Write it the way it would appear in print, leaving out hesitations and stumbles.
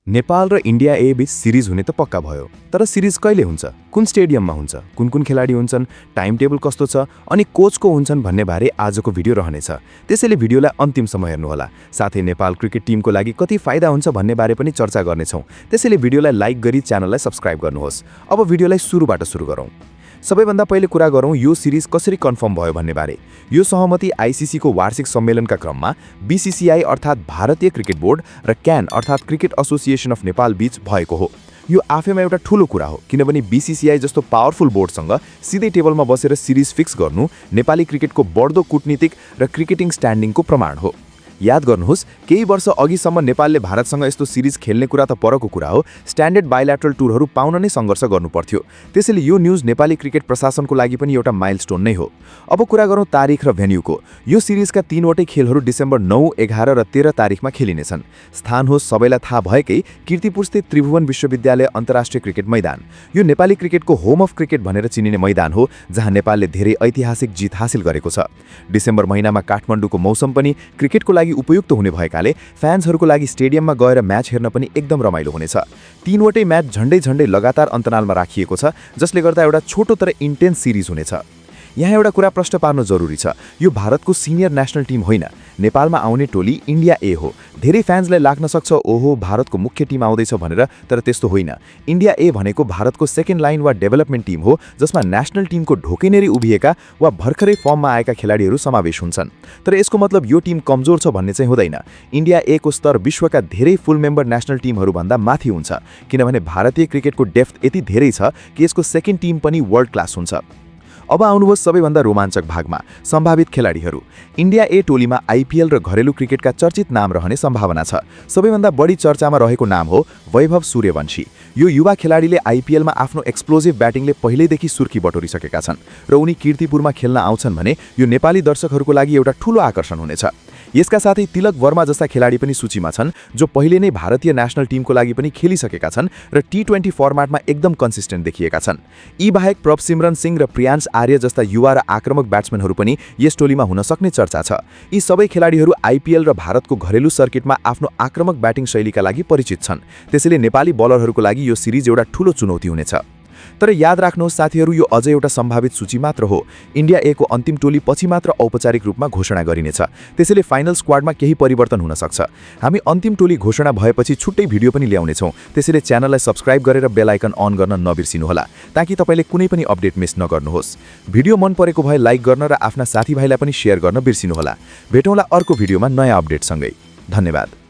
नेपाल र इन्डिया ए बीच सिरिज हुने त पक्का भयो, तर सिरिज कहिले हुन्छ, कुन स्टेडियममा हुन्छ, कुन कुन खेलाडी हुन्छन्, टाइम टेबल कस्तो छ अनि कोचको हुन्छन् भन्ने बारे आजको भिडियो रहनेछ। त्यसैले भिडियोलाई अन्तिमसम्म हेर्नुहोला। साथै नेपाल क्रिकेट टिमको लागि कति फाइदा हुन्छ भन्ने बारे पनि चर्चा गर्नेछौँ। त्यसैले भिडियोलाई लाइक गरी च्यानललाई सब्स्क्राइब गर्नुहोस्। अब भिडियोलाई सुरुबाट सुरु गरौँ। सबैभन्दा पहिले कुरा गरौँ यो सिरिज कसरी कन्फर्म भयो भन्ने बारे। यो सहमति आइसिसीको वार्षिक सम्मेलनका क्रममा बीसीसीआई अर्थात् भारतीय क्रिकेट बोर्ड र क्यान अर्थात् क्रिकेट एसोसिएसन अफ नेपाल बीच भएको हो। यो आफैमा एउटा ठूलो कुरा हो, किनभने बीसीसीआई जस्तो पावरफुल बोर्डसँग सिधै टेबलमा बसेर सिरिज फिक्स गर्नु नेपाली क्रिकेटको बढ्दो कूटनीतिक र क्रिकेटिङ स्ट्यान्डिङको प्रमाण हो। याद गर्नुहोस्, केही वर्ष अघिसम्म नेपालले भारतसँग यस्तो सिरिज खेल्ने कुरा त परको कुरा हो, स्ट्यान्डर्ड बाइल्याटरल टुरहरू पाउन नै सङ्घर्ष गर्नुपर्थ्यो। त्यसैले यो न्युज नेपाली क्रिकेट प्रशासनको लागि पनि एउटा माइलस्टोन नै हो। अब कुरा गरौँ तारिख र भेन्यूको। यो सिरिजका तीनवटै खेलहरू डिसेम्बर 9, 11 र 13 तारिखमा खेलिनेछन्। स्थान हो सबैलाई थाहा भएकै कीर्तिपुरस्थित त्रिभुवन विश्वविद्यालय अन्तर्राष्ट्रिय क्रिकेट मैदान। यो नेपाली क्रिकेटको होम अफ क्रिकेट भनेर चिनिने मैदान हो, जहाँ नेपालले धेरै ऐतिहासिक जित हासिल गरेको छ। डिसेम्बर महिनामा काठमाडौँको मौसम पनि क्रिकेटको लागि उपयुक्त हुने भएकाले फ्यान्सहरूको लागि स्टेडियममा गएर म्याच हेर्न पनि एकदम रमाइलो हुनेछ। तीनवटै म्याच झन्डै लगातार अन्तरालमा राखिएको छ, जसले गर्दा एउटा छोटो तर इन्टेन्स सिरिज हुनेछ। यहाँ एउटा कुरा प्रश्न पार्नु जरुरी छ, यो भारतको सिनियर नेसनल टिम होइन। नेपालमा आउने टोली इन्डिया ए हो। धेरै फ्यान्सलाई लाग्न सक्छ ओहो भारतको मुख्य टिम आउँदैछ भनेर, तर त्यस्तो होइन। इन्डिया ए भनेको भारतको सेकेन्ड लाइन वा डेभलपमेन्ट टिम हो, जसमा नेसनल टिमको ढोकेनेरी उभिएका वा भर्खरै फर्ममा आएका खेलाडीहरू समावेश हुन्छन्। तर यसको मतलब यो टिम कमजोर छ भन्ने चाहिँ हुँदैन। इन्डिया ए को स्तर विश्वका धेरै फुल मेम्बर नेसनल टिमहरूभन्दा माथि हुन्छ, किनभने भारतीय क्रिकेटको डेप्थ यति धेरै छ कि यसको सेकेन्ड टिम पनि वर्ल्ड क्लास हुन्छ। अब आउनुहोस् सबैभन्दा रोमाञ्चक भागमा, सम्भावित खेलाडीहरू। इन्डिया ए टोलीमा आइपिएल र घरेलु क्रिकेटका चर्चित नाम रहने सम्भावना छ। सबैभन्दा बढी चर्चामा रहेको नाम हो वैभव सूर्यवंशी। यो युवा खेलाडीले आइपिएलमा आफ्नो एक्सप्लोजिभ ब्याटिङले पहिल्यैदेखि सुर्खी बटोरिसकेका छन् र उनी कीर्तिपुरमा खेल्न आउँछन् भने यो नेपाली दर्शकहरूको लागि एउटा ठूलो आकर्षण हुनेछ। यसका साथै तिलक वर्मा जस्ता खेलाडी पनि सूचीमा छन्, जो पहिले नै भारतीय नेसनल टिमको लागि पनि खेलिसकेका छन् र टी20 फर्मेटमा एकदम कन्सिस्टेन्ट देखिएका छन्। यी बाहेक प्रभसिमरन सिंह र प्रियान्स आर्य जस्ता युवा र आक्रामक ब्याट्सम्यानहरू पनि यस टोलीमा हुन सक्ने चर्चा छ। यी सबै खेलाडीहरू आइपिएल र भारतको घरेलु सर्किटमा आफ्नो आक्रामक ब्याटिङ शैलीका लागि परिचित छन्। त्यसैले नेपाली बलरहरूको लागि यो सिरिज एउटा ठूलो चुनौती हुनेछ। तर याद राख्नुहोस् साथीहरू, यो अझै एउटा सम्भावित सूची मात्र हो। इन्डिया ए को अन्तिम टोली पछि मात्र औपचारिक रूपमा घोषणा गरिनेछ। त्यसैले फाइनल स्क्वाडमा केही परिवर्तन हुन सक्छ। हामी अन्तिम टोली घोषणा भएपछि छुट्टै भिडियो पनि ल्याउनेछौँ। त्यसैले च्यानललाई सब्स्क्राइब गरेर बेल आइकन अन गर्न नबिर्सिनुहोला, ताकि तपाईले कुनै पनि अपडेट मिस नगर्नुहोस्। भिडियो मन परेको भए लाइक गर्न र आफ्ना साथीभाइलाई पनि शेयर गर्न बिर्सिनुहोला। भेटौँला अर्को भिडियोमा नयाँ अपडेटसँगै। धन्यवाद।